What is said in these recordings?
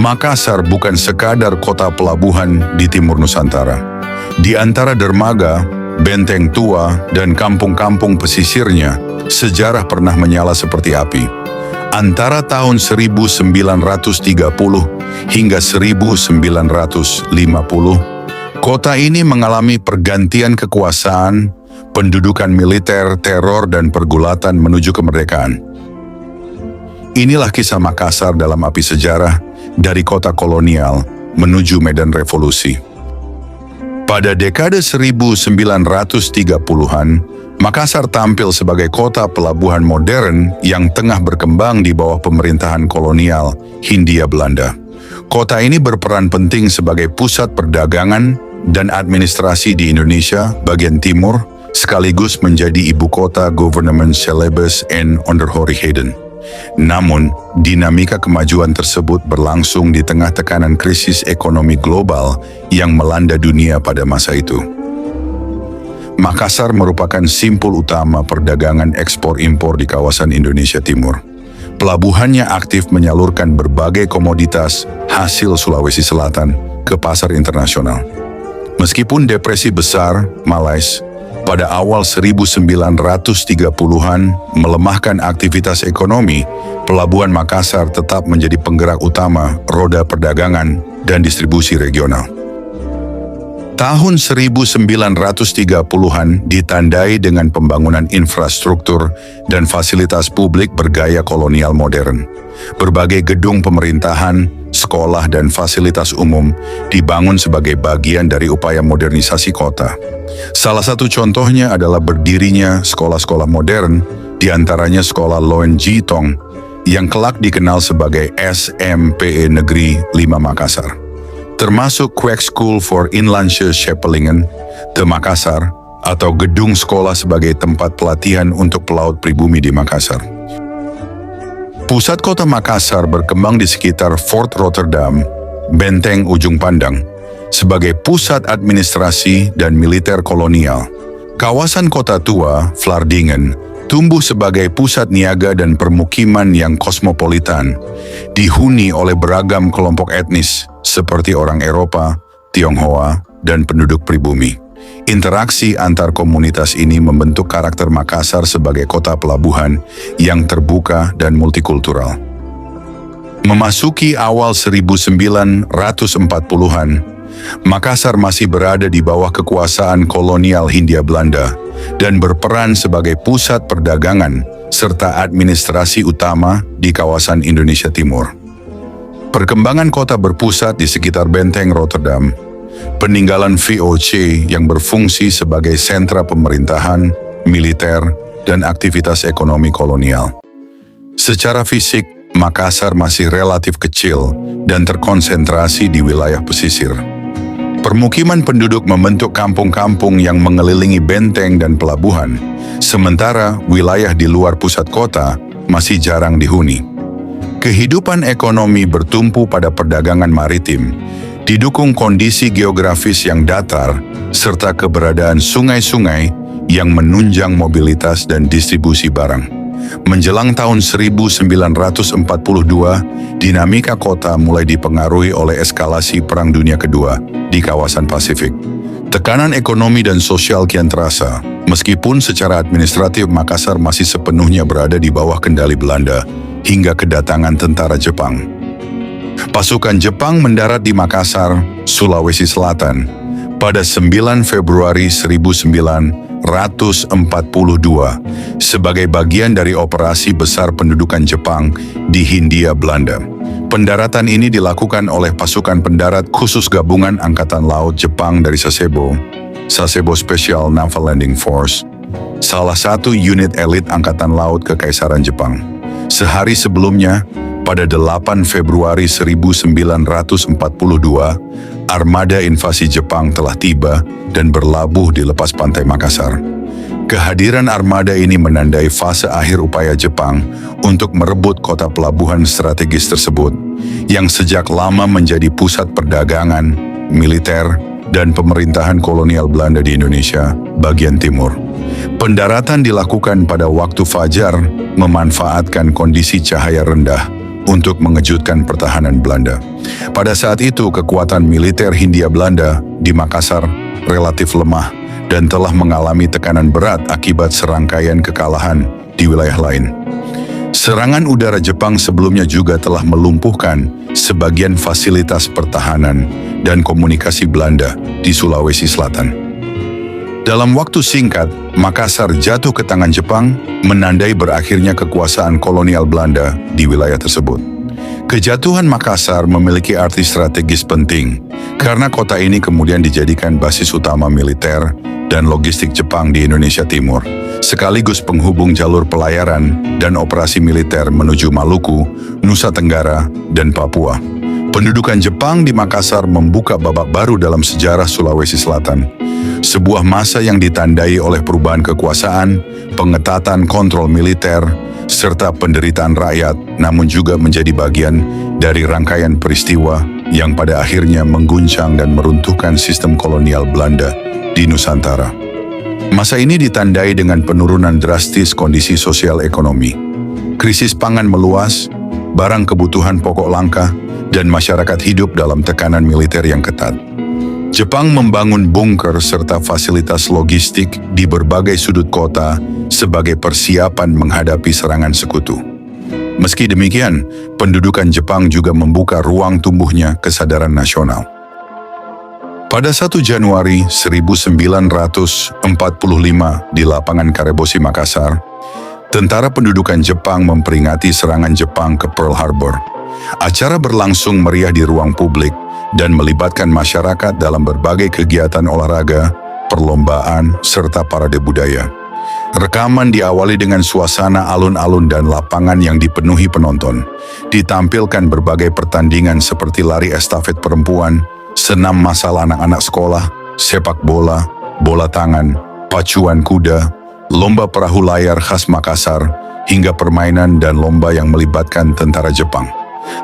Makassar bukan sekadar kota pelabuhan di timur Nusantara. Di antara dermaga, benteng tua, dan kampung-kampung pesisirnya, sejarah pernah menyala seperti api. Antara tahun 1930 hingga 1950, kota ini mengalami pergantian kekuasaan, pendudukan militer, teror, dan pergulatan menuju kemerdekaan. Inilah kisah Makassar dalam api sejarah, dari kota kolonial menuju medan revolusi. Pada dekade 1930-an, Makassar tampil sebagai kota pelabuhan modern yang tengah berkembang di bawah pemerintahan kolonial Hindia Belanda. Kota ini berperan penting sebagai pusat perdagangan dan administrasi di Indonesia bagian timur, sekaligus menjadi ibu kota Government Celebes en Onderhoorigheden. Namun, dinamika kemajuan tersebut berlangsung di tengah tekanan krisis ekonomi global yang melanda dunia pada masa itu. Makassar merupakan simpul utama perdagangan ekspor-impor di kawasan Indonesia Timur. Pelabuhannya aktif menyalurkan berbagai komoditas hasil Sulawesi Selatan ke pasar internasional. Meskipun depresi besar, Malays, pada awal 1930-an melemahkan aktivitas ekonomi, pelabuhan Makassar tetap menjadi penggerak utama roda perdagangan dan distribusi regional. Tahun 1930-an ditandai dengan pembangunan infrastruktur dan fasilitas publik bergaya kolonial modern. Berbagai gedung pemerintahan, sekolah, dan fasilitas umum dibangun sebagai bagian dari upaya modernisasi kota. Salah satu contohnya adalah berdirinya sekolah-sekolah modern, diantaranya Sekolah Loen Jitong, yang kelak dikenal sebagai SMPE Negeri 5 Makassar, termasuk Quack School for Inlandse Scheppelingen, The Makassar, atau gedung sekolah sebagai tempat pelatihan untuk pelaut pribumi di Makassar. Pusat kota Makassar berkembang di sekitar Fort Rotterdam, Benteng Ujung Pandang, sebagai pusat administrasi dan militer kolonial. Kawasan kota tua, Vlaardingen, tumbuh sebagai pusat niaga dan permukiman yang kosmopolitan, dihuni oleh beragam kelompok etnis seperti orang Eropa, Tionghoa, dan penduduk pribumi. Interaksi antar komunitas ini membentuk karakter Makassar sebagai kota pelabuhan yang terbuka dan multikultural. Memasuki awal 1940-an, Makassar masih berada di bawah kekuasaan kolonial Hindia Belanda dan berperan sebagai pusat perdagangan serta administrasi utama di kawasan Indonesia Timur. Perkembangan kota berpusat di sekitar Benteng Rotterdam, peninggalan VOC yang berfungsi sebagai sentra pemerintahan, militer, dan aktivitas ekonomi kolonial. Secara fisik, Makassar masih relatif kecil dan terkonsentrasi di wilayah pesisir. Permukiman penduduk membentuk kampung-kampung yang mengelilingi benteng dan pelabuhan, sementara wilayah di luar pusat kota masih jarang dihuni. Kehidupan ekonomi bertumpu pada perdagangan maritim, didukung kondisi geografis yang datar, serta keberadaan sungai-sungai yang menunjang mobilitas dan distribusi barang. Menjelang tahun 1942, dinamika kota mulai dipengaruhi oleh eskalasi Perang Dunia Kedua di kawasan Pasifik. Tekanan ekonomi dan sosial kian terasa, meskipun secara administratif Makassar masih sepenuhnya berada di bawah kendali Belanda hingga kedatangan tentara Jepang. Pasukan Jepang mendarat di Makassar, Sulawesi Selatan, pada 9 Februari 1942 sebagai bagian dari operasi besar pendudukan Jepang di Hindia Belanda. Pendaratan ini dilakukan oleh pasukan pendarat khusus gabungan Angkatan Laut Jepang dari Sasebo, Sasebo Special Naval Landing Force, salah satu unit elit Angkatan Laut Kekaisaran Jepang. Sehari sebelumnya, pada 8 Februari 1942, armada invasi Jepang telah tiba dan berlabuh di lepas pantai Makassar. Kehadiran armada ini menandai fase akhir upaya Jepang untuk merebut kota pelabuhan strategis tersebut, yang sejak lama menjadi pusat perdagangan, militer, dan pemerintahan kolonial Belanda di Indonesia bagian timur. Pendaratan dilakukan pada waktu fajar, memanfaatkan kondisi cahaya rendah untuk mengejutkan pertahanan Belanda. Pada saat itu, kekuatan militer Hindia Belanda di Makassar relatif lemah dan telah mengalami tekanan berat akibat serangkaian kekalahan di wilayah lain. Serangan udara Jepang sebelumnya juga telah melumpuhkan sebagian fasilitas pertahanan dan komunikasi Belanda di Sulawesi Selatan. Dalam waktu singkat, Makassar jatuh ke tangan Jepang, menandai berakhirnya kekuasaan kolonial Belanda di wilayah tersebut. Kejatuhan Makassar memiliki arti strategis penting, karena kota ini kemudian dijadikan basis utama militer dan logistik Jepang di Indonesia Timur, sekaligus penghubung jalur pelayaran dan operasi militer menuju Maluku, Nusa Tenggara, dan Papua. Pendudukan Jepang di Makassar membuka babak baru dalam sejarah Sulawesi Selatan. Sebuah masa yang ditandai oleh perubahan kekuasaan, pengetatan kontrol militer, serta penderitaan rakyat, namun juga menjadi bagian dari rangkaian peristiwa yang pada akhirnya mengguncang dan meruntuhkan sistem kolonial Belanda di Nusantara. Masa ini ditandai dengan penurunan drastis kondisi sosial ekonomi. Krisis pangan meluas, barang kebutuhan pokok langka, dan masyarakat hidup dalam tekanan militer yang ketat. Jepang membangun bunker serta fasilitas logistik di berbagai sudut kota sebagai persiapan menghadapi serangan sekutu. Meski demikian, pendudukan Jepang juga membuka ruang tumbuhnya kesadaran nasional. Pada 1 Januari 1945 di lapangan Karebosi, Makassar, tentara pendudukan Jepang memperingati serangan Jepang ke Pearl Harbor. Acara berlangsung meriah di ruang publik dan melibatkan masyarakat dalam berbagai kegiatan olahraga, perlombaan, serta parade budaya. Rekaman diawali dengan suasana alun-alun dan lapangan yang dipenuhi penonton. Ditampilkan berbagai pertandingan seperti lari estafet perempuan, senam massal anak-anak sekolah, sepak bola, bola tangan, pacuan kuda, lomba perahu layar khas Makassar, hingga permainan dan lomba yang melibatkan tentara Jepang.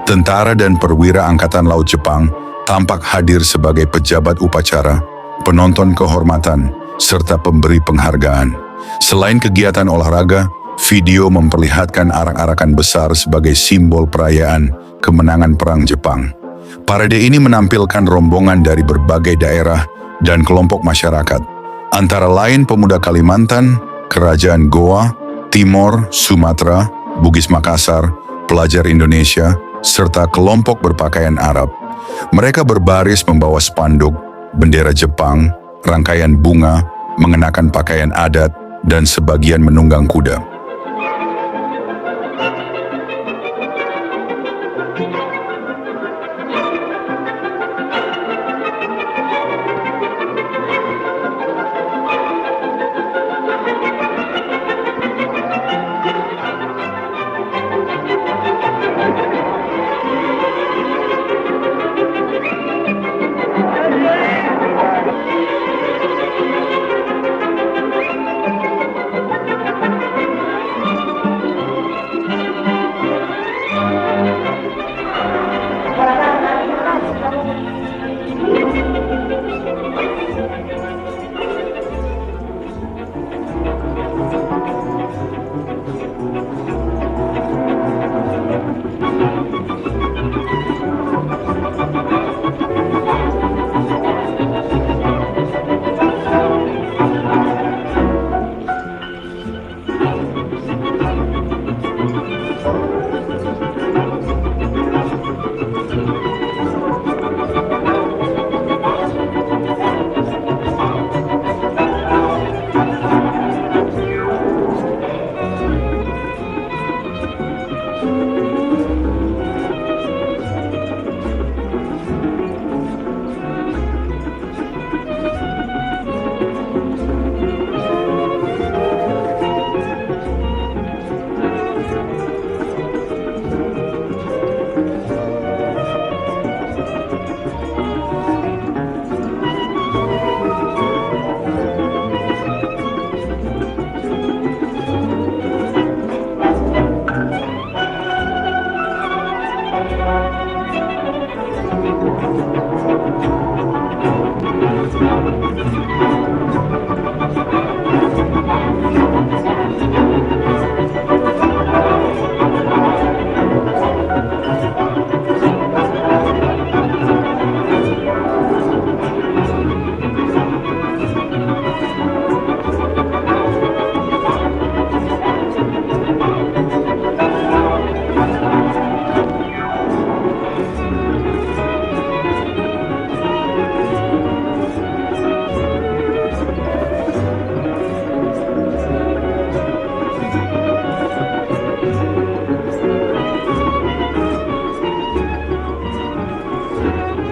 Tentara dan perwira Angkatan Laut Jepang tampak hadir sebagai pejabat upacara, penonton kehormatan, serta pemberi penghargaan. Selain kegiatan olahraga, video memperlihatkan arak-arakan besar sebagai simbol perayaan kemenangan Perang Jepang. Parade ini menampilkan rombongan dari berbagai daerah dan kelompok masyarakat, antara lain pemuda Kalimantan, Kerajaan Goa, Timor, Sumatera, Bugis Makassar, pelajar Indonesia, serta kelompok berpakaian Arab. Mereka berbaris membawa spanduk, bendera Jepang, rangkaian bunga, mengenakan pakaian adat, dan sebagian menunggang kuda.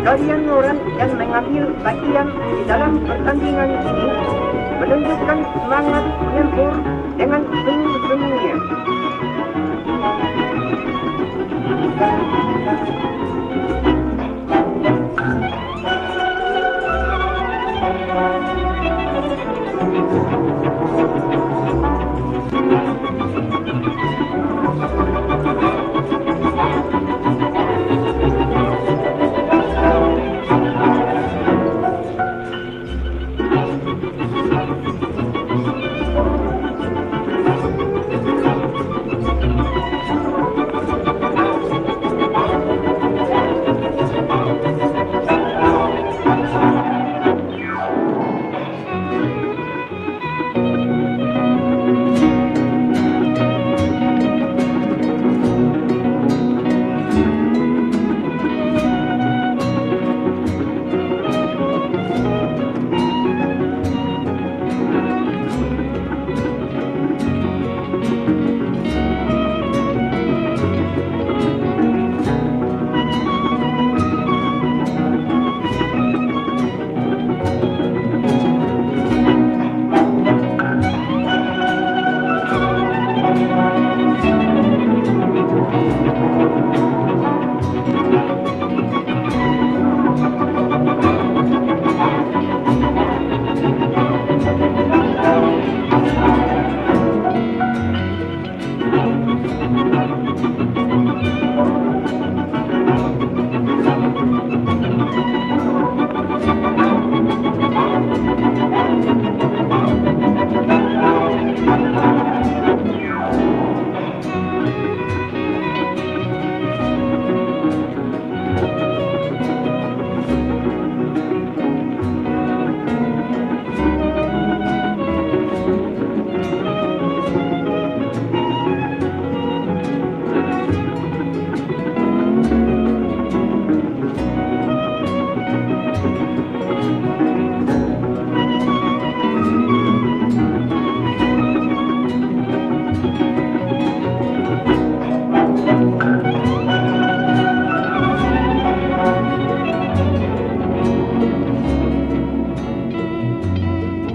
sekalian orang yang mengambil bagian di dalam pertandingan ini menunjukkan semangat menempur dengan sungguh-sungguhnya.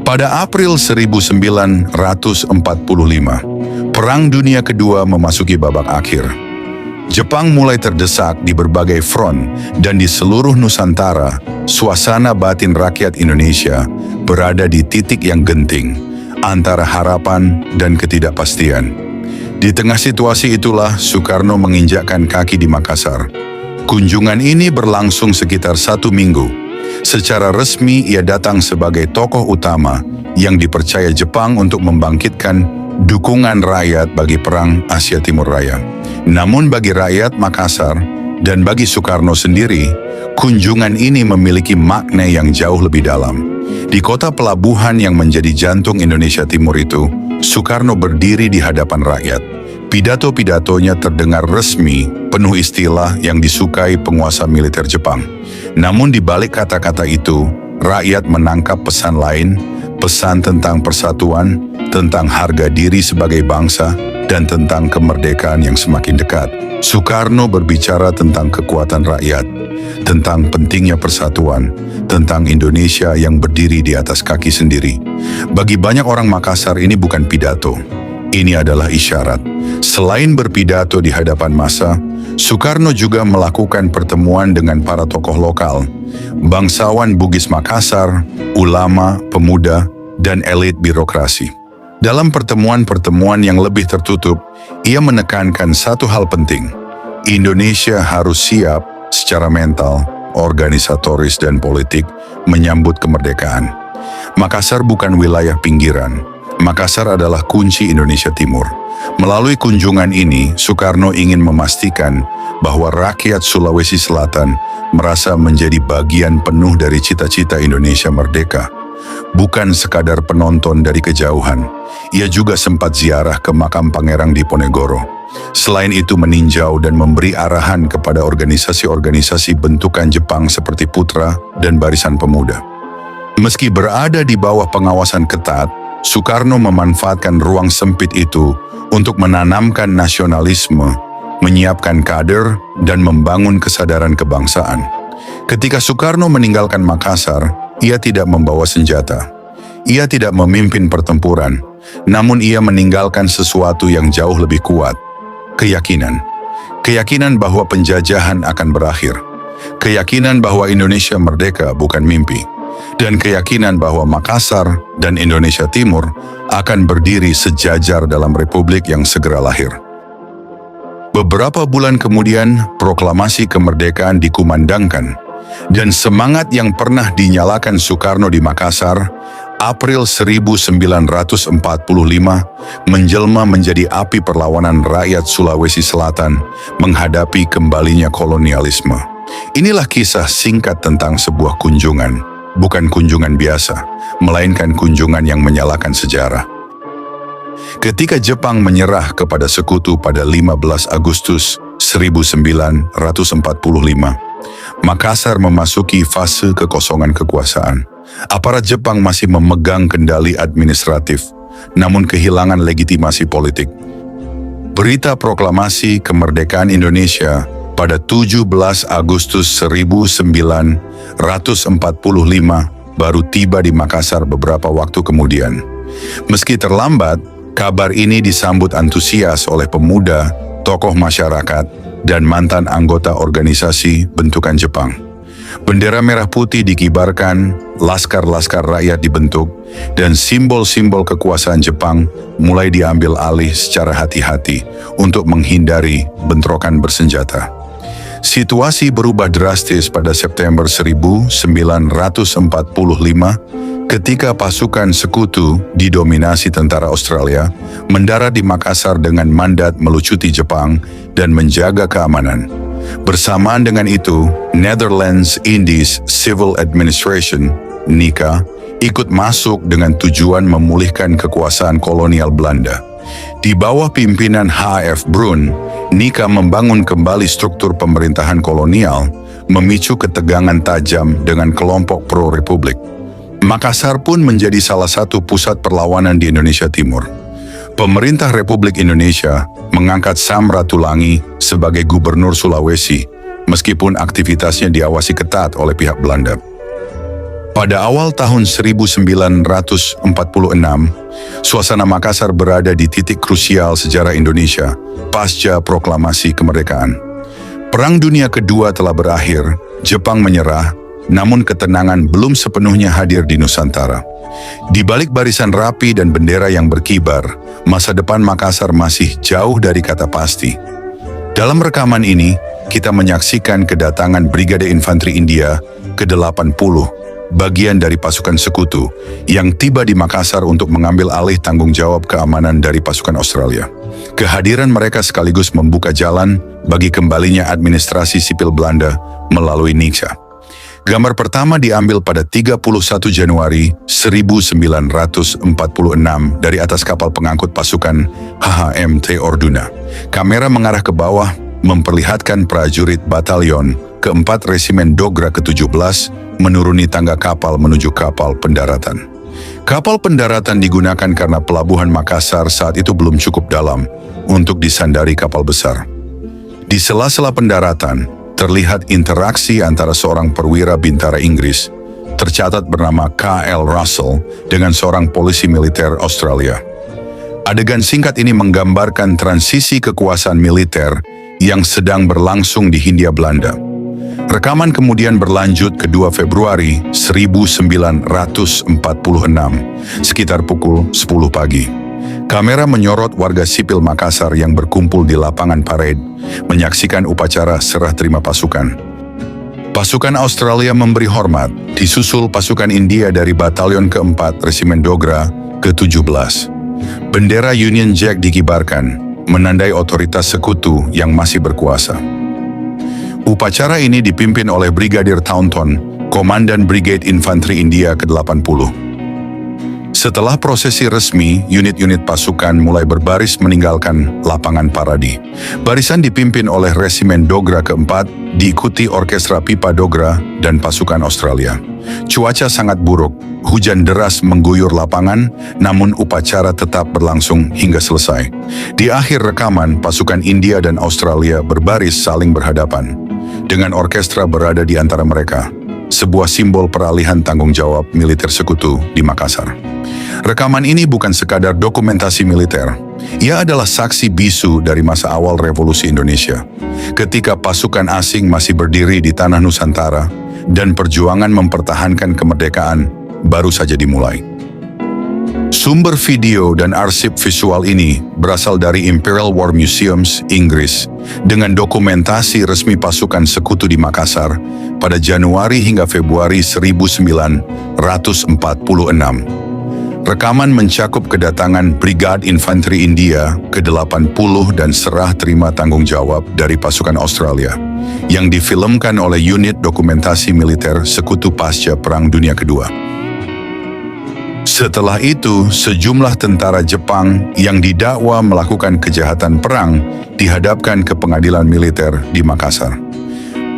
Pada April 1945, Perang Dunia Kedua memasuki babak akhir. Jepang mulai terdesak di berbagai front dan di seluruh Nusantara, suasana batin rakyat Indonesia berada di titik yang genting antara harapan dan ketidakpastian. Di tengah situasi itulah Soekarno menginjakkan kaki di Makassar. Kunjungan ini berlangsung sekitar 1 minggu. Secara resmi ia datang sebagai tokoh utama yang dipercaya Jepang untuk membangkitkan dukungan rakyat bagi Perang Asia Timur Raya. Namun bagi rakyat Makassar dan bagi Soekarno sendiri, kunjungan ini memiliki makna yang jauh lebih dalam. Di kota pelabuhan yang menjadi jantung Indonesia Timur itu, Soekarno berdiri di hadapan rakyat. Pidato-pidatonya terdengar resmi, penuh istilah yang disukai penguasa militer Jepang. Namun di balik kata-kata itu, rakyat menangkap pesan lain, pesan tentang persatuan, tentang harga diri sebagai bangsa, dan tentang kemerdekaan yang semakin dekat. Soekarno berbicara tentang kekuatan rakyat, tentang pentingnya persatuan, tentang Indonesia yang berdiri di atas kaki sendiri. Bagi banyak orang Makassar ini bukan pidato, ini adalah isyarat. Selain berpidato di hadapan massa, Soekarno juga melakukan pertemuan dengan para tokoh lokal, bangsawan Bugis Makassar, ulama, pemuda, dan elit birokrasi. Dalam pertemuan-pertemuan yang lebih tertutup, ia menekankan satu hal penting. Indonesia harus siap secara mental, organisatoris, dan politik menyambut kemerdekaan. Makassar bukan wilayah pinggiran. Makassar adalah kunci Indonesia Timur. Melalui kunjungan ini, Soekarno ingin memastikan bahwa rakyat Sulawesi Selatan merasa menjadi bagian penuh dari cita-cita Indonesia merdeka. Bukan sekadar penonton dari kejauhan, ia juga sempat ziarah ke makam Pangerang Diponegoro. Selain itu meninjau dan memberi arahan kepada organisasi-organisasi bentukan Jepang seperti Putra dan Barisan Pemuda. Meski berada di bawah pengawasan ketat, Soekarno memanfaatkan ruang sempit itu untuk menanamkan nasionalisme, menyiapkan kader, dan membangun kesadaran kebangsaan. Ketika Soekarno meninggalkan Makassar, ia tidak membawa senjata. Ia tidak memimpin pertempuran, namun ia meninggalkan sesuatu yang jauh lebih kuat, keyakinan. Keyakinan bahwa penjajahan akan berakhir. Keyakinan bahwa Indonesia merdeka bukan mimpi. Dan keyakinan bahwa Makassar dan Indonesia Timur akan berdiri sejajar dalam republik yang segera lahir. Beberapa bulan kemudian, proklamasi kemerdekaan dikumandangkan, dan semangat yang pernah dinyalakan Soekarno di Makassar, April 1945 menjelma menjadi api perlawanan rakyat Sulawesi Selatan menghadapi kembalinya kolonialisme. Inilah kisah singkat tentang sebuah kunjungan, bukan kunjungan biasa, melainkan kunjungan yang menyalakan sejarah. Ketika Jepang menyerah kepada sekutu pada 15 Agustus 1945, Makassar memasuki fase kekosongan kekuasaan. Aparat Jepang masih memegang kendali administratif, namun kehilangan legitimasi politik. Berita proklamasi kemerdekaan Indonesia pada 17 Agustus 1945 baru tiba di Makassar beberapa waktu kemudian. Meski terlambat, kabar ini disambut antusias oleh pemuda, tokoh masyarakat, dan mantan anggota organisasi bentukan Jepang. Bendera merah putih dikibarkan, laskar-laskar rakyat dibentuk, dan simbol-simbol kekuasaan Jepang mulai diambil alih secara hati-hati untuk menghindari bentrokan bersenjata. Situasi berubah drastis pada September 1945 ketika pasukan sekutu didominasi tentara Australia mendarat di Makassar dengan mandat melucuti Jepang dan menjaga keamanan. Bersamaan dengan itu, Netherlands Indies Civil Administration, NICA, ikut masuk dengan tujuan memulihkan kekuasaan kolonial Belanda. Di bawah pimpinan H.F. Brun, NICA membangun kembali struktur pemerintahan kolonial, memicu ketegangan tajam dengan kelompok pro-republik. Makassar pun menjadi salah satu pusat perlawanan di Indonesia Timur. Pemerintah Republik Indonesia mengangkat Sam Ratulangi sebagai gubernur Sulawesi, meskipun aktivitasnya diawasi ketat oleh pihak Belanda. Pada awal tahun 1946, suasana Makassar berada di titik krusial sejarah Indonesia pasca proklamasi kemerdekaan. Perang Dunia Kedua telah berakhir, Jepang menyerah, namun ketenangan belum sepenuhnya hadir di Nusantara. Di balik barisan rapi dan bendera yang berkibar, masa depan Makassar masih jauh dari kata pasti. Dalam rekaman ini, kita menyaksikan kedatangan Brigade Infanteri India ke-80, bagian dari pasukan sekutu, yang tiba di Makassar untuk mengambil alih tanggung jawab keamanan dari pasukan Australia. Kehadiran mereka sekaligus membuka jalan bagi kembalinya administrasi sipil Belanda melalui NICA. Gambar pertama diambil pada 31 Januari 1946 dari atas kapal pengangkut pasukan HHMT Orduna. Kamera mengarah ke bawah memperlihatkan prajurit batalion ke-4 Resimen Dogra ke-17 menuruni tangga kapal menuju kapal pendaratan. Kapal pendaratan digunakan karena pelabuhan Makassar saat itu belum cukup dalam untuk disandari kapal besar. Di sela-sela pendaratan, terlihat interaksi antara seorang perwira bintara Inggris, tercatat bernama K.L. Russell, dengan seorang polisi militer Australia. Adegan singkat ini menggambarkan transisi kekuasaan militer yang sedang berlangsung di Hindia Belanda. Rekaman kemudian berlanjut ke 2 Februari 1946, sekitar pukul 10 pagi. Kamera menyorot warga sipil Makassar yang berkumpul di lapangan parade, menyaksikan upacara serah terima pasukan. Pasukan Australia memberi hormat, disusul pasukan India dari Batalion ke-4 Resimen Dogra ke-17. Bendera Union Jack dikibarkan, menandai otoritas sekutu yang masih berkuasa. Upacara ini dipimpin oleh Brigadir Taunton, Komandan Brigade Infanteri India ke-80. Setelah prosesi resmi, unit-unit pasukan mulai berbaris meninggalkan lapangan paradi. Barisan dipimpin oleh Resimen Dogra keempat, diikuti Orkestra Pipa Dogra dan pasukan Australia. Cuaca sangat buruk, hujan deras mengguyur lapangan, namun upacara tetap berlangsung hingga selesai. Di akhir rekaman, pasukan India dan Australia berbaris saling berhadapan, dengan orkestra berada di antara mereka. Sebuah simbol peralihan tanggung jawab militer sekutu di Makassar. Rekaman ini bukan sekadar dokumentasi militer. Ia adalah saksi bisu dari masa awal revolusi Indonesia, ketika pasukan asing masih berdiri di tanah Nusantara dan perjuangan mempertahankan kemerdekaan baru saja dimulai. Sumber video dan arsip visual ini berasal dari Imperial War Museums, Inggris, dengan dokumentasi resmi pasukan sekutu di Makassar pada Januari hingga Februari 1946. Rekaman mencakup kedatangan Brigade Infanteri India ke-80 dan serah terima tanggung jawab dari pasukan Australia, yang difilmkan oleh unit dokumentasi militer sekutu pasca Perang Dunia Kedua. Setelah itu, sejumlah tentara Jepang yang didakwa melakukan kejahatan perang dihadapkan ke pengadilan militer di Makassar.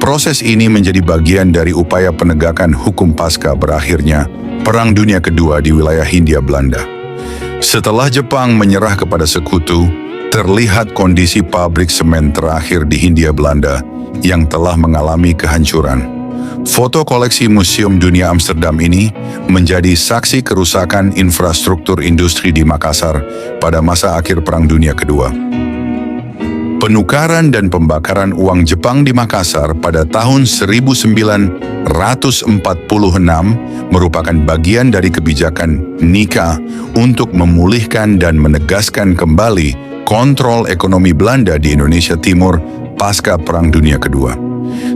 Proses ini menjadi bagian dari upaya penegakan hukum pasca berakhirnya Perang Dunia Kedua di wilayah Hindia Belanda. Setelah Jepang menyerah kepada sekutu, terlihat kondisi pabrik semen terakhir di Hindia Belanda yang telah mengalami kehancuran. Foto koleksi Museum Dunia Amsterdam ini menjadi saksi kerusakan infrastruktur industri di Makassar pada masa akhir Perang Dunia Kedua. Penukaran dan pembakaran uang Jepang di Makassar pada tahun 1946 merupakan bagian dari kebijakan Nika untuk memulihkan dan menegaskan kembali kontrol ekonomi Belanda di Indonesia Timur pasca Perang Dunia Kedua.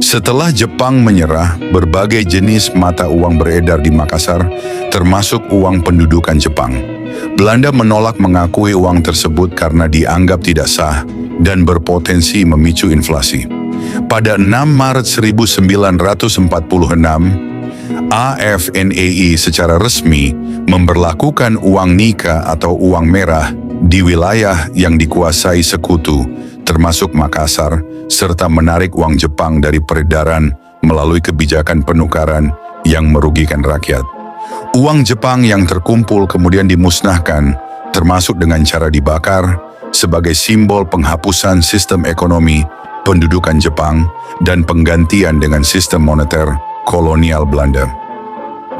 Setelah Jepang menyerah, berbagai jenis mata uang beredar di Makassar, termasuk uang pendudukan Jepang. Belanda menolak mengakui uang tersebut karena dianggap tidak sah dan berpotensi memicu inflasi. Pada 6 Maret 1946, AFNEI secara resmi memberlakukan uang Nika atau uang merah di wilayah yang dikuasai sekutu, termasuk Makassar, serta menarik uang Jepang dari peredaran melalui kebijakan penukaran yang merugikan rakyat. Uang Jepang yang terkumpul kemudian dimusnahkan, termasuk dengan cara dibakar, sebagai simbol penghapusan sistem ekonomi pendudukan Jepang dan penggantian dengan sistem moneter kolonial Belanda.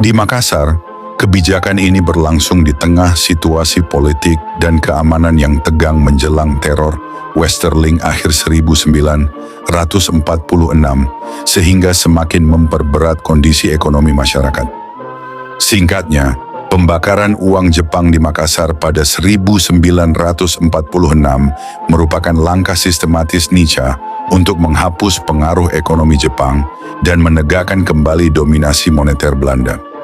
Di Makassar, kebijakan ini berlangsung di tengah situasi politik dan keamanan yang tegang menjelang teror Westerling akhir 1946, sehingga semakin memperberat kondisi ekonomi masyarakat. Singkatnya, pembakaran uang Jepang di Makassar pada 1946 merupakan langkah sistematis Nika untuk menghapus pengaruh ekonomi Jepang dan menegakkan kembali dominasi moneter Belanda.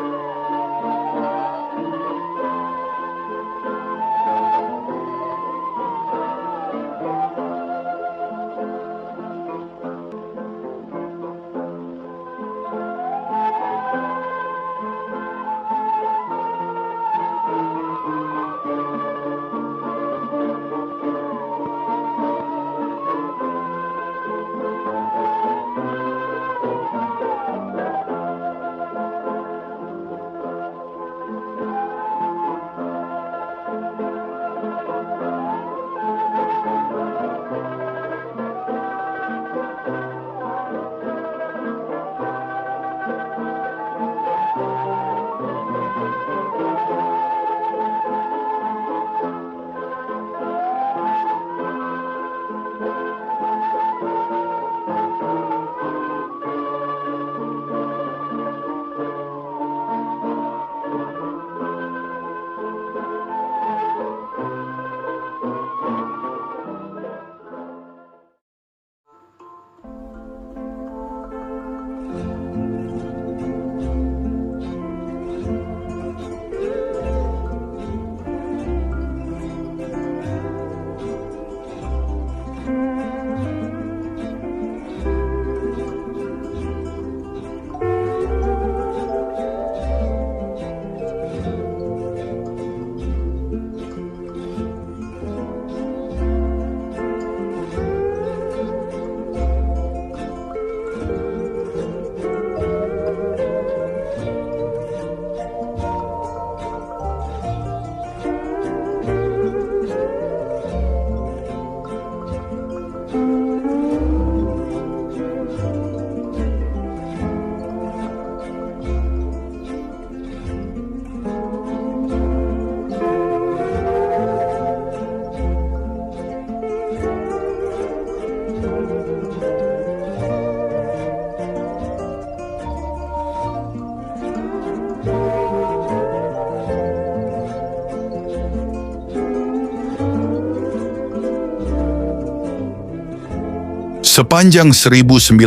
Sepanjang 1946,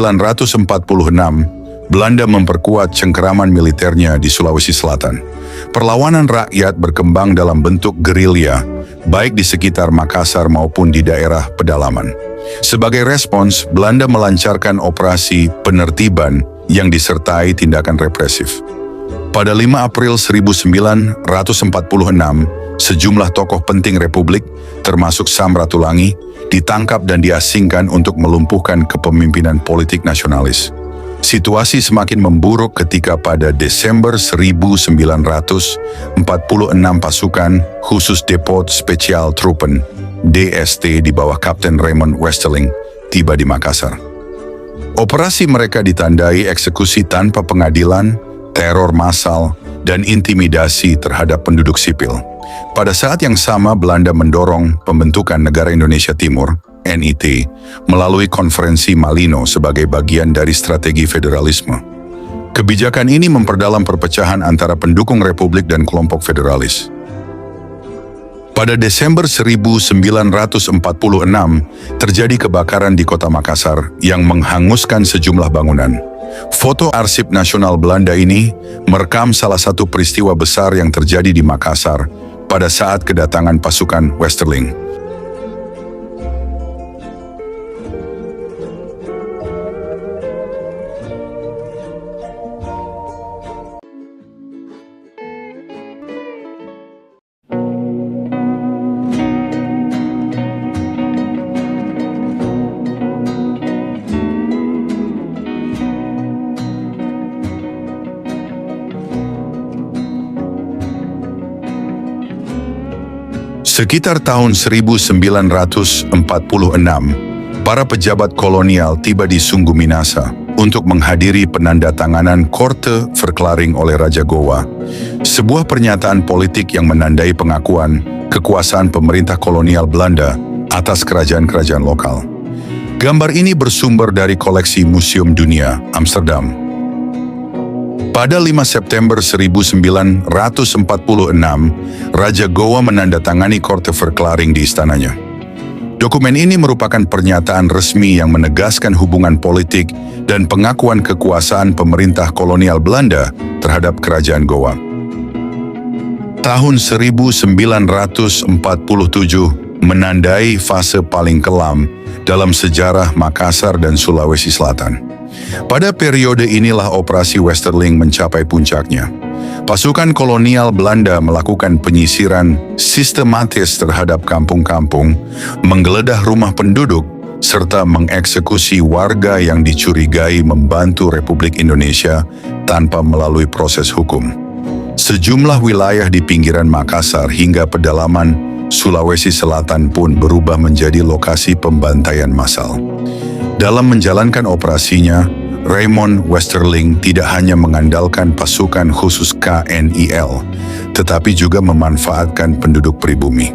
Belanda memperkuat cengkeraman militernya di Sulawesi Selatan. Perlawanan rakyat berkembang dalam bentuk gerilya, baik di sekitar Makassar maupun di daerah pedalaman. Sebagai respons, Belanda melancarkan operasi penertiban yang disertai tindakan represif. Pada 5 April 1946, sejumlah tokoh penting Republik, termasuk Sam Ratulangi, ditangkap dan diasingkan untuk melumpuhkan kepemimpinan politik nasionalis. Situasi semakin memburuk ketika pada Desember 1946 pasukan khusus Depot Special Truppen DST di bawah Kapten Raymond Westerling tiba di Makassar. Operasi mereka ditandai eksekusi tanpa pengadilan, teror massal, dan intimidasi terhadap penduduk sipil. Pada saat yang sama, Belanda mendorong pembentukan Negara Indonesia Timur NIT, melalui konferensi Malino sebagai bagian dari strategi federalisme. Kebijakan ini memperdalam perpecahan antara pendukung Republik dan kelompok federalis. Pada Desember 1946, terjadi kebakaran di kota Makassar yang menghanguskan sejumlah bangunan. Foto Arsip Nasional Belanda ini merekam salah satu peristiwa besar yang terjadi di Makassar pada saat kedatangan pasukan Westerling. Sekitar tahun 1946, para pejabat kolonial tiba di Sungguh Minasa untuk menghadiri penandatanganan Korte Verklaring oleh Raja Gowa, sebuah pernyataan politik yang menandai pengakuan kekuasaan pemerintah kolonial Belanda atas kerajaan-kerajaan lokal. Gambar ini bersumber dari koleksi Museum Dunia, Amsterdam. Pada 5 September 1946, Raja Gowa menandatangani Korte Verklaring di istananya. Dokumen ini merupakan pernyataan resmi yang menegaskan hubungan politik dan pengakuan kekuasaan pemerintah kolonial Belanda terhadap Kerajaan Gowa. Tahun 1947 menandai fase paling kelam dalam sejarah Makassar dan Sulawesi Selatan. Pada periode inilah operasi Westerling mencapai puncaknya. Pasukan kolonial Belanda melakukan penyisiran sistematis terhadap kampung-kampung, menggeledah rumah penduduk, serta mengeksekusi warga yang dicurigai membantu Republik Indonesia tanpa melalui proses hukum. Sejumlah wilayah di pinggiran Makassar hingga pedalaman Sulawesi Selatan pun berubah menjadi lokasi pembantaian massal. Dalam menjalankan operasinya, Raymond Westerling tidak hanya mengandalkan pasukan khusus KNIL, tetapi juga memanfaatkan penduduk pribumi.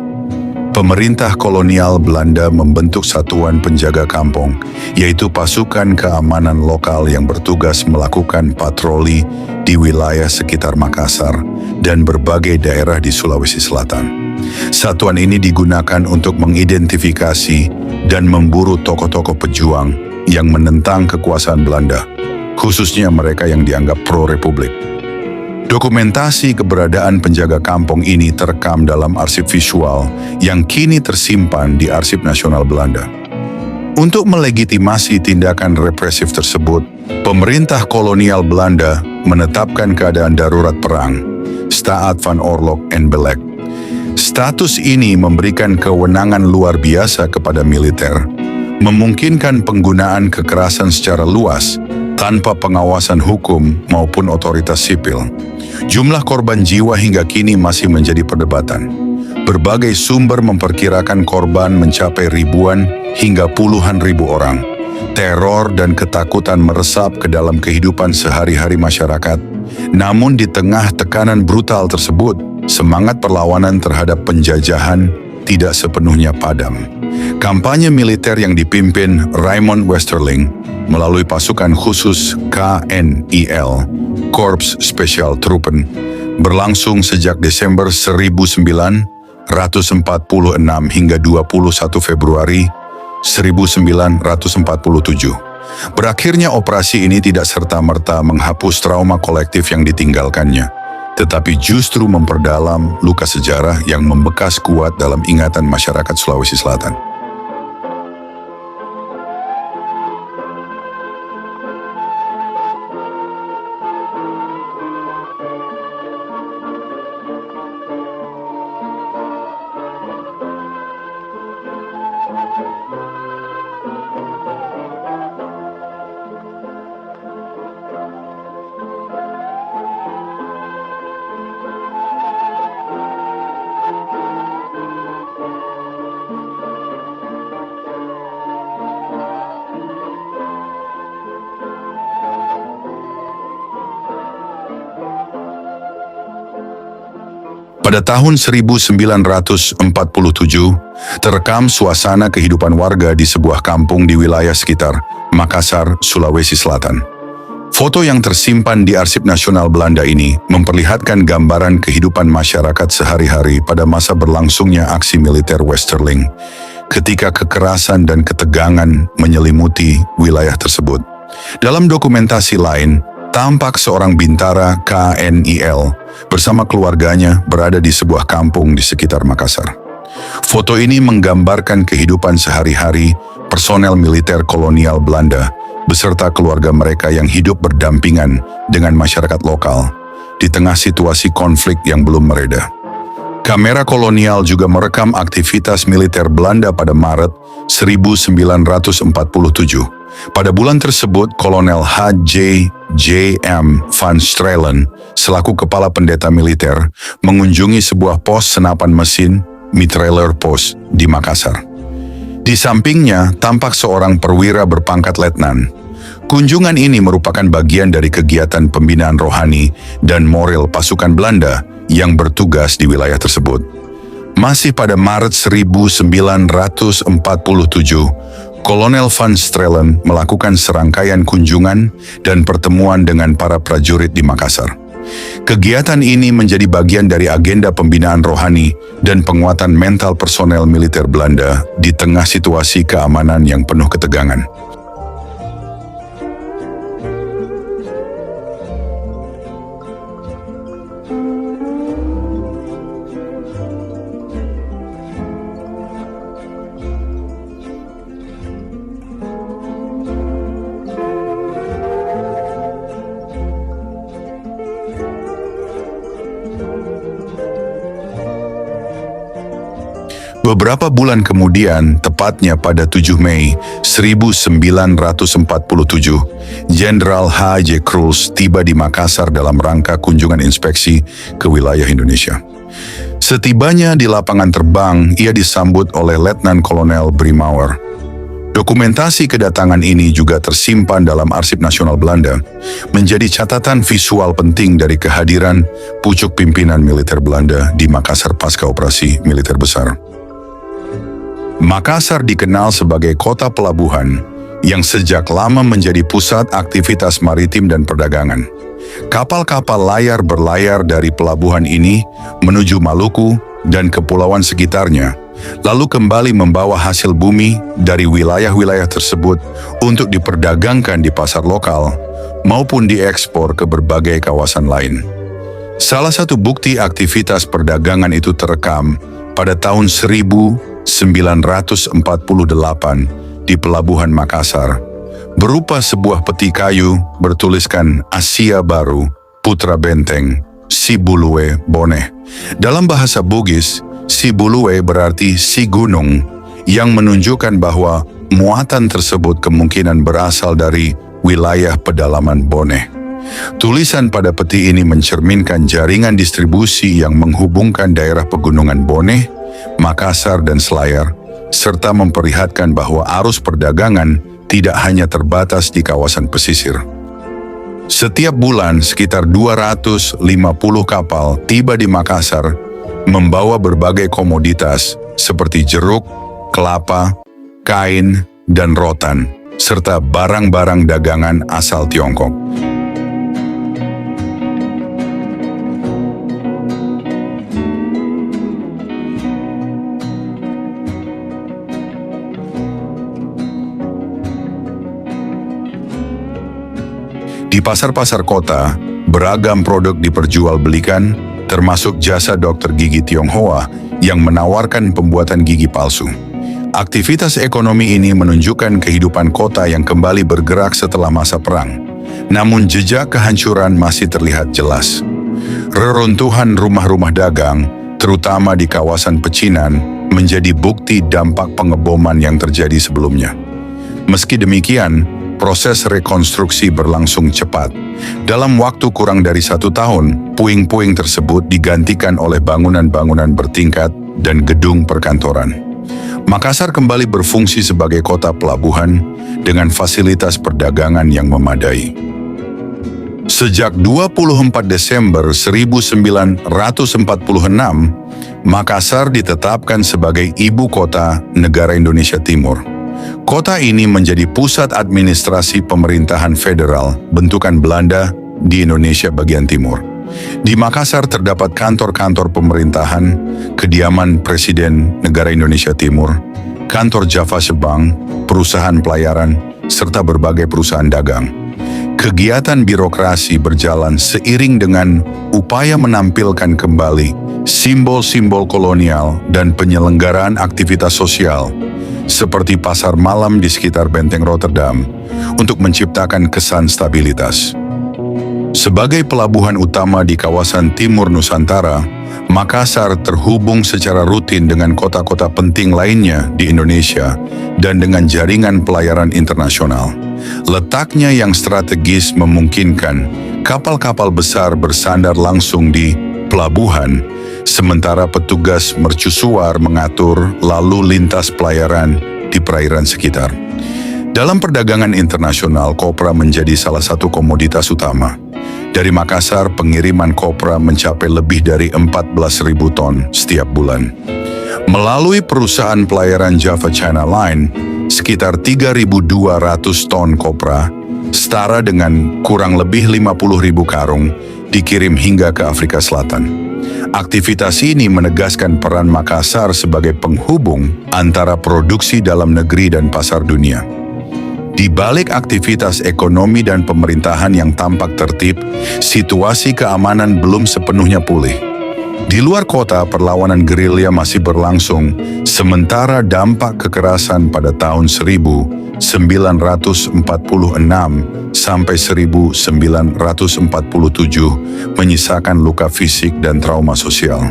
Pemerintah kolonial Belanda membentuk satuan penjaga kampung, yaitu pasukan keamanan lokal yang bertugas melakukan patroli di wilayah sekitar Makassar dan berbagai daerah di Sulawesi Selatan. Satuan ini digunakan untuk mengidentifikasi dan memburu tokoh-tokoh pejuang yang menentang kekuasaan Belanda, khususnya mereka yang dianggap pro-republik. Dokumentasi keberadaan penjaga kampung ini terekam dalam arsip visual yang kini tersimpan di Arsip Nasional Belanda. Untuk melegitimasi tindakan represif tersebut, pemerintah kolonial Belanda menetapkan keadaan darurat perang, Staat van Oorlog en Beleg. Status ini memberikan kewenangan luar biasa kepada militer, memungkinkan penggunaan kekerasan secara luas tanpa pengawasan hukum maupun otoritas sipil. Jumlah korban jiwa hingga kini masih menjadi perdebatan. Berbagai sumber memperkirakan korban mencapai ribuan hingga puluhan ribu orang. Teror dan ketakutan meresap ke dalam kehidupan sehari-hari masyarakat. Namun di tengah tekanan brutal tersebut, semangat perlawanan terhadap penjajahan tidak sepenuhnya padam. Kampanye militer yang dipimpin Raymond Westerling melalui pasukan khusus KNIL, Korps Special Truppen, berlangsung sejak Desember 1946 hingga 21 Februari 1947. Berakhirnya operasi ini tidak serta-merta menghapus trauma kolektif yang ditinggalkannya, tetapi justru memperdalam luka sejarah yang membekas kuat dalam ingatan masyarakat Sulawesi Selatan. Pada tahun 1947, terekam suasana kehidupan warga di sebuah kampung di wilayah sekitar Makassar, Sulawesi Selatan. Foto yang tersimpan di Arsip Nasional Belanda ini memperlihatkan gambaran kehidupan masyarakat sehari-hari pada masa berlangsungnya aksi militer Westerling, ketika kekerasan dan ketegangan menyelimuti wilayah tersebut. Dalam dokumentasi lain, tampak seorang bintara KNIL bersama keluarganya berada di sebuah kampung di sekitar Makassar. Foto ini menggambarkan kehidupan sehari-hari personel militer kolonial Belanda beserta keluarga mereka yang hidup berdampingan dengan masyarakat lokal di tengah situasi konflik yang belum mereda. Kamera kolonial juga merekam aktivitas militer Belanda pada Maret 1947. Pada bulan tersebut, Kolonel H.J.M. van Stralen, selaku kepala pendeta militer, mengunjungi sebuah pos senapan mesin, mitrailleur post, di Makassar. Di sampingnya, tampak seorang perwira berpangkat letnan. Kunjungan ini merupakan bagian dari kegiatan pembinaan rohani dan moral pasukan Belanda yang bertugas di wilayah tersebut. Masih pada Maret 1947, Kolonel van Stralen melakukan serangkaian kunjungan dan pertemuan dengan para prajurit di Makassar. Kegiatan ini menjadi bagian dari agenda pembinaan rohani dan penguatan mental personel militer Belanda di tengah situasi keamanan yang penuh ketegangan. Beberapa bulan kemudian, tepatnya pada 7 Mei 1947, Jenderal H.J. Krulz tiba di Makassar dalam rangka kunjungan inspeksi ke wilayah Indonesia. Setibanya di lapangan terbang, ia disambut oleh Letnan Kolonel Brimauer. Dokumentasi kedatangan ini juga tersimpan dalam Arsip Nasional Belanda, menjadi catatan visual penting dari kehadiran pucuk pimpinan militer Belanda di Makassar pasca operasi militer besar. Makassar dikenal sebagai kota pelabuhan yang sejak lama menjadi pusat aktivitas maritim dan perdagangan. Kapal-kapal layar berlayar dari pelabuhan ini menuju Maluku dan kepulauan sekitarnya, lalu kembali membawa hasil bumi dari wilayah-wilayah tersebut untuk diperdagangkan di pasar lokal maupun diekspor ke berbagai kawasan lain. Salah satu bukti aktivitas perdagangan itu terekam pada tahun 1948 di Pelabuhan Makassar, berupa sebuah peti kayu bertuliskan Asia Baru, Putra Benteng, Sibulue Boneh. Dalam bahasa Bugis, Sibulue berarti si gunung, yang menunjukkan bahwa muatan tersebut kemungkinan berasal dari wilayah pedalaman Boneh. Tulisan pada peti ini mencerminkan jaringan distribusi yang menghubungkan daerah pegunungan Boneh, Makassar dan Selayar, serta memperlihatkan bahwa arus perdagangan tidak hanya terbatas di kawasan pesisir. Setiap bulan sekitar 250 kapal tiba di Makassar membawa berbagai komoditas seperti jeruk, kelapa, kain, dan rotan, serta barang-barang dagangan asal Tiongkok. Di pasar-pasar kota, beragam produk diperjualbelikan, termasuk jasa dokter gigi Tionghoa yang menawarkan pembuatan gigi palsu. Aktivitas ekonomi ini menunjukkan kehidupan kota yang kembali bergerak setelah masa perang. Namun jejak kehancuran masih terlihat jelas. Reruntuhan rumah-rumah dagang, terutama di kawasan pecinan, menjadi bukti dampak pengeboman yang terjadi sebelumnya. Meski demikian, proses rekonstruksi berlangsung cepat. Dalam waktu kurang dari 1 tahun, puing-puing tersebut digantikan oleh bangunan-bangunan bertingkat dan gedung perkantoran. Makassar kembali berfungsi sebagai kota pelabuhan dengan fasilitas perdagangan yang memadai. Sejak 24 Desember 1946, Makassar ditetapkan sebagai ibu kota negara Indonesia Timur. Kota ini menjadi pusat administrasi pemerintahan federal bentukan Belanda di Indonesia bagian timur. Di Makassar terdapat kantor-kantor pemerintahan, kediaman Presiden Negara Indonesia Timur, kantor Java Bank, perusahaan pelayaran, serta berbagai perusahaan dagang. Kegiatan birokrasi berjalan seiring dengan upaya menampilkan kembali simbol-simbol kolonial dan penyelenggaraan aktivitas sosial, seperti pasar malam di sekitar Benteng Rotterdam, untuk menciptakan kesan stabilitas. Sebagai pelabuhan utama di kawasan timur Nusantara, Makassar terhubung secara rutin dengan kota-kota penting lainnya di Indonesia dan dengan jaringan pelayaran internasional. Letaknya yang strategis memungkinkan kapal-kapal besar bersandar langsung di pelabuhan, sementara petugas mercusuar mengatur lalu lintas pelayaran di perairan sekitar. Dalam perdagangan internasional, kopra menjadi salah satu komoditas utama. Dari Makassar, pengiriman kopra mencapai lebih dari 14.000 ton setiap bulan. Melalui perusahaan pelayaran Java China Line, sekitar 3.200 ton kopra, setara dengan kurang lebih 50.000 karung, dikirim hingga ke Afrika Selatan. Aktivitas ini menegaskan peran Makassar sebagai penghubung antara produksi dalam negeri dan pasar dunia. Di balik aktivitas ekonomi dan pemerintahan yang tampak tertib, situasi keamanan belum sepenuhnya pulih. Di luar kota, perlawanan gerilya masih berlangsung, sementara dampak kekerasan pada tahun 1946 sampai 1947 menyisakan luka fisik dan trauma sosial.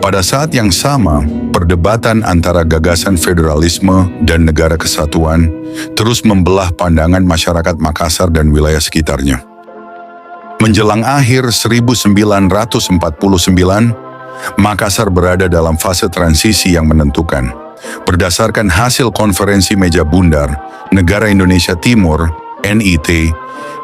Pada saat yang sama, perdebatan antara gagasan federalisme dan negara kesatuan terus membelah pandangan masyarakat Makassar dan wilayah sekitarnya. Menjelang akhir 1949, Makassar berada dalam fase transisi yang menentukan. Berdasarkan hasil konferensi meja bundar, Negara Indonesia Timur, NIT,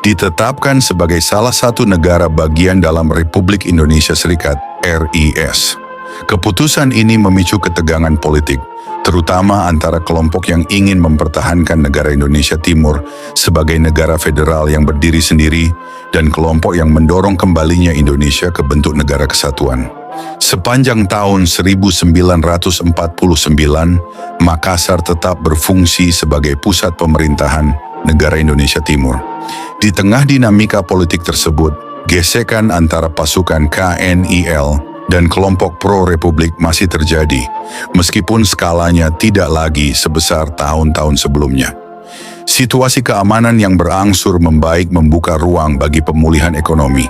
ditetapkan sebagai salah satu negara bagian dalam Republik Indonesia Serikat, RIS. Keputusan ini memicu ketegangan politik, terutama antara kelompok yang ingin mempertahankan negara Indonesia Timur sebagai negara federal yang berdiri sendiri dan kelompok yang mendorong kembalinya Indonesia ke bentuk negara kesatuan. Sepanjang tahun 1949, Makassar tetap berfungsi sebagai pusat pemerintahan negara Indonesia Timur. Di tengah dinamika politik tersebut, gesekan antara pasukan KNIL dan kelompok pro-republik masih terjadi, meskipun skalanya tidak lagi sebesar tahun-tahun sebelumnya. Situasi keamanan yang berangsur membaik membuka ruang bagi pemulihan ekonomi.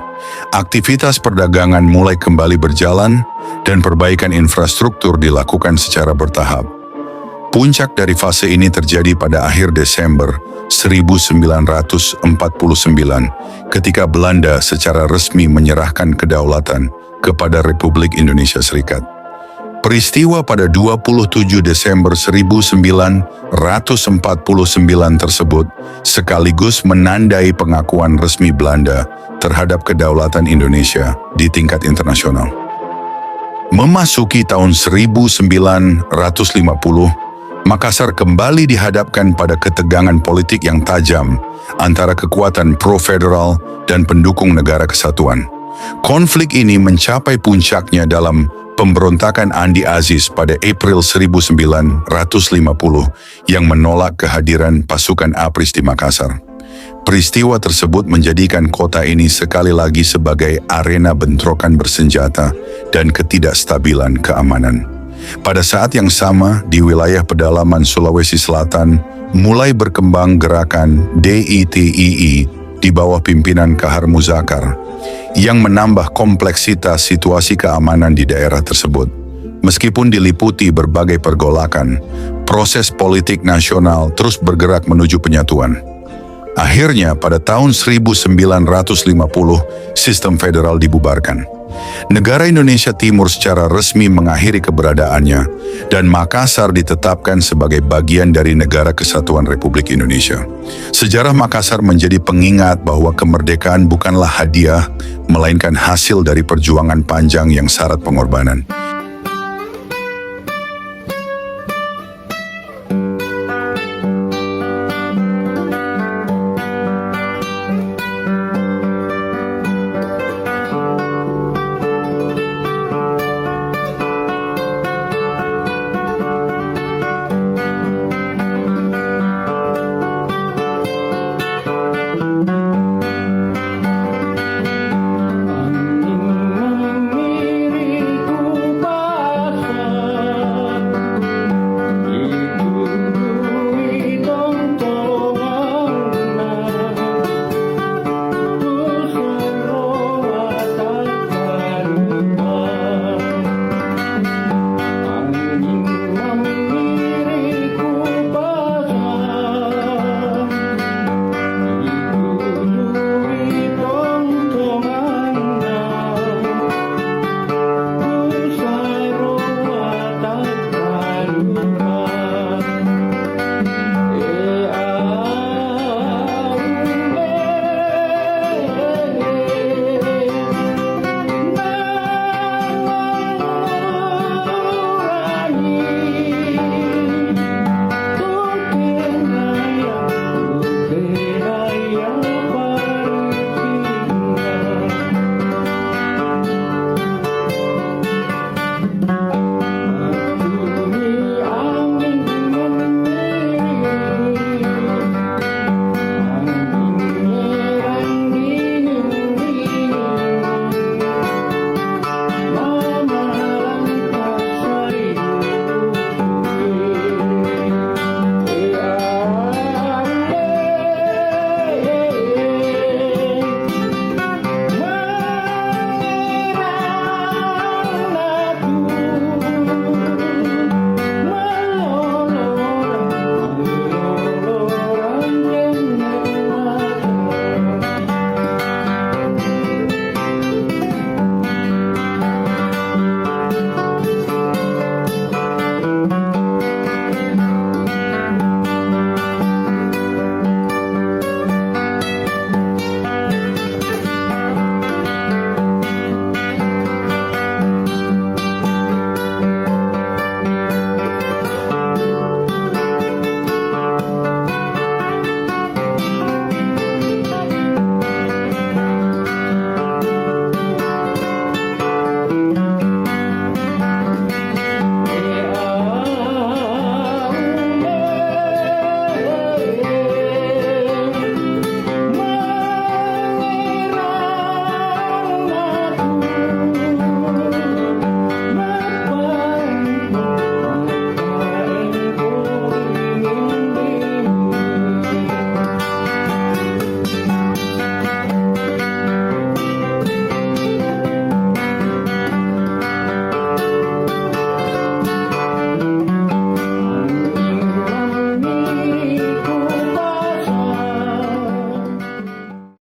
Aktivitas perdagangan mulai kembali berjalan dan perbaikan infrastruktur dilakukan secara bertahap. Puncak dari fase ini terjadi pada akhir Desember 1949 ketika Belanda secara resmi menyerahkan kedaulatan kepada Republik Indonesia Serikat. Peristiwa pada 27 Desember 1949 tersebut sekaligus menandai pengakuan resmi Belanda terhadap kedaulatan Indonesia di tingkat internasional. Memasuki tahun 1950, Makassar kembali dihadapkan pada ketegangan politik yang tajam antara kekuatan pro-federal dan pendukung negara kesatuan. Konflik ini mencapai puncaknya dalam pemberontakan Andi Aziz pada April 1950 yang menolak kehadiran pasukan APRIS di Makassar. Peristiwa tersebut menjadikan kota ini sekali lagi sebagai arena bentrokan bersenjata dan ketidakstabilan keamanan. Pada saat yang sama, di wilayah pedalaman Sulawesi Selatan, mulai berkembang gerakan DITII di bawah pimpinan Kahar Muzakar, yang menambah kompleksitas situasi keamanan di daerah tersebut. Meskipun diliputi berbagai pergolakan, proses politik nasional terus bergerak menuju penyatuan. Akhirnya, pada tahun 1950, sistem federal dibubarkan. Negara Indonesia Timur secara resmi mengakhiri keberadaannya dan Makassar ditetapkan sebagai bagian dari Negara Kesatuan Republik Indonesia. Sejarah Makassar menjadi pengingat bahwa kemerdekaan bukanlah hadiah, melainkan hasil dari perjuangan panjang yang syarat pengorbanan.